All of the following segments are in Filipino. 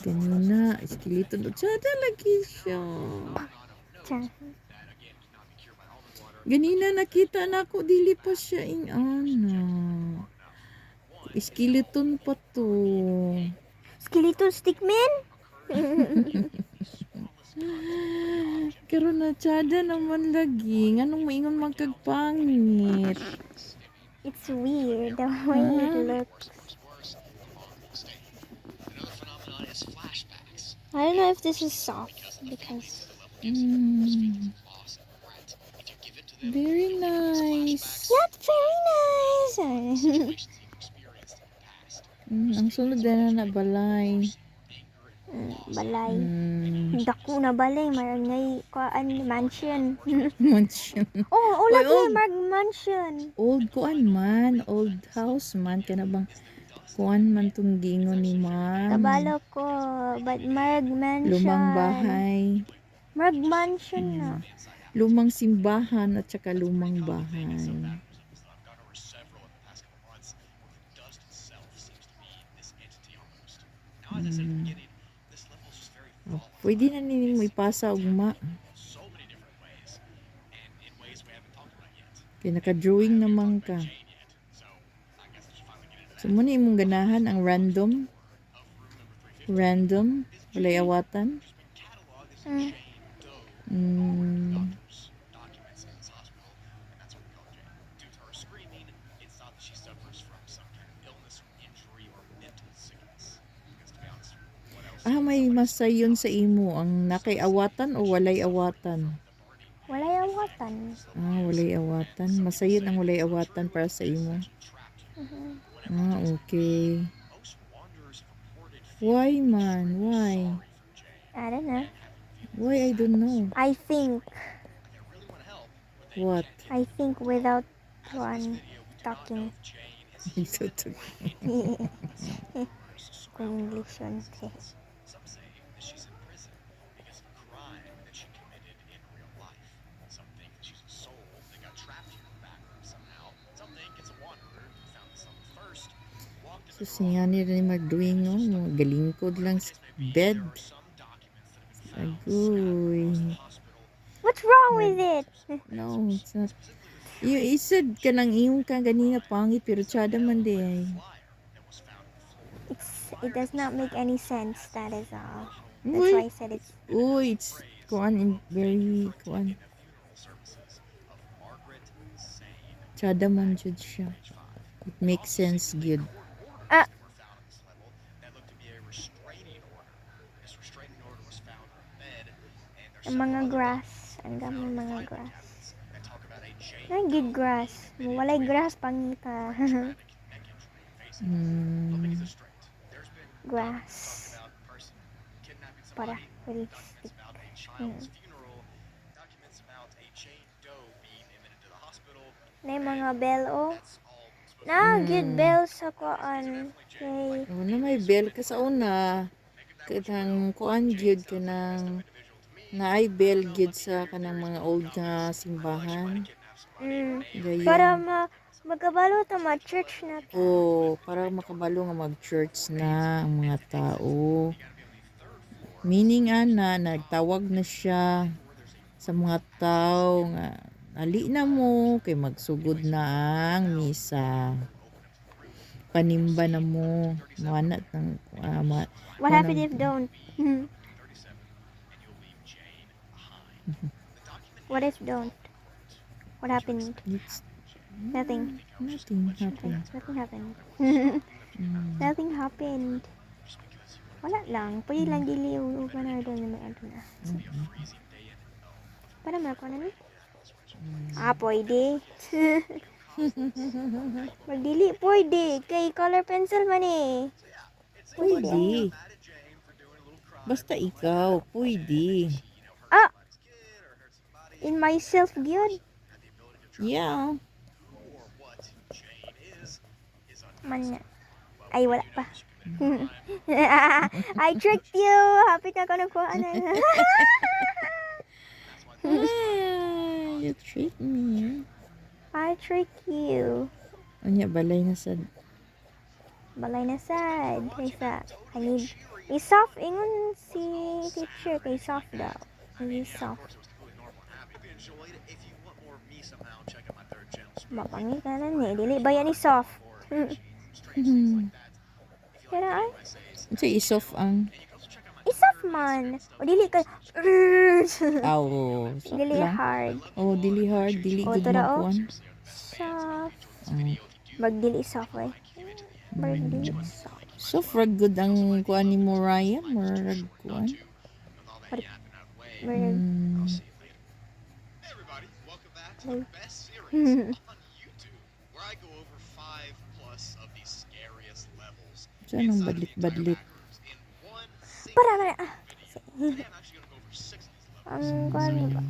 Ganina, skeleton. Tsada lagi siya. Tiyan. Ganina nakita na ako, dili pa siya ano. Skeleton pa to. Skeleton stickman? Karon na tsada naman lagi. Nganong maingon magkagpangit. It's weird the way it looks. I don't know if this is soft because Very nice. not very nice. Ang sunod na balay. Balay. Dako na balay, marag ngay kuan mansion. Mansion. Oh, Oy, lagi marag mansion. Old kuan man, old house man kana bang kuan man tong gingon ni ma'am. Kabalo ko, but marag mansion. Lumang bahay. Marag mansion na. Lumang simbahan at saka lumang bahay. Oh, pwede na nining mo ipasa ugma. Kaya naka-drawing naman ka. So, muna imong ganahan ang random. Random. Walay awatan. May masayon sa imo ang nakay awatan o walay awatan? Walay awatan. Walay awatan. Masayon ang walay awatan para sa imo. Okay. Why man? Why? I don't know. Why? I don't know. I think. What? I think without one talking. Kung English yun. So, siya nila mag-doing, no? Galingkod lang sa bed. Agoy. What's wrong with it? No, it's not. You said ka nang iyong ka ganina pangit, pero tsada man di. It does not make any sense, that is all. That's why I said it's... It's kuan and very kuan. Tsada man jud siya. It makes sense good. Ang mga grass. Ang dami mga grass. Nagig grass. Walay grass pangita. Grass. Para realistic. Na mga bell, oh. Good bell sa kuan. Okay. Na may bell ka sa una. Kanang kuan gyud kanang naay bell gyud sa kanang mga old nga simbahan. Para magkabalo ta ma-church na ta. Para makabalo nga mag-church na ang mga tao. Meaning nagtawag na siya sa mga tao nga ali na mo kay magsugod na ang misa. Panimba na mo. What happened if don't? What if don't? What happened? Nothing. Nothing happened. Nothing happened. Nothing happened. Wala lang. Pwede lang dili yung doon na may na. Para mo ako na ni? Pwede. Magdili, pwede. Kay color pencil man eh. Pwede. Basta ikaw, pwede. In myself, gyud. Yeah. Man. Ay, wala pa. I tricked you. Happy na ako nakuha na. You trick me. I trick you. Anya balay na sad. Balay na sad. Kaysa, I need I-soft, ingon si teacher kay soft daw. Hindi soft. Mapangi ka na ni. Dili ba yan i-soft? Pero ay, Kasi isof ang i-soft man. O dili ka, aw. Soft dili lang. hard. Oh, dili hard, dili O, good tada, o. magkuan. Soft. Oh. Magdili soft eh. Magdili soft. So for good ang kuan ni Moraya, murag kuan. Mag, So anong badlit-badlit? para. Ang kuan ba?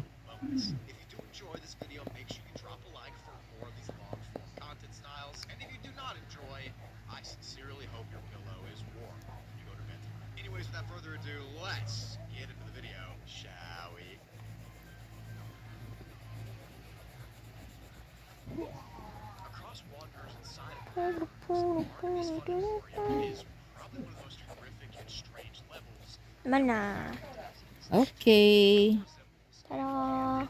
Mana? Okay. Tara.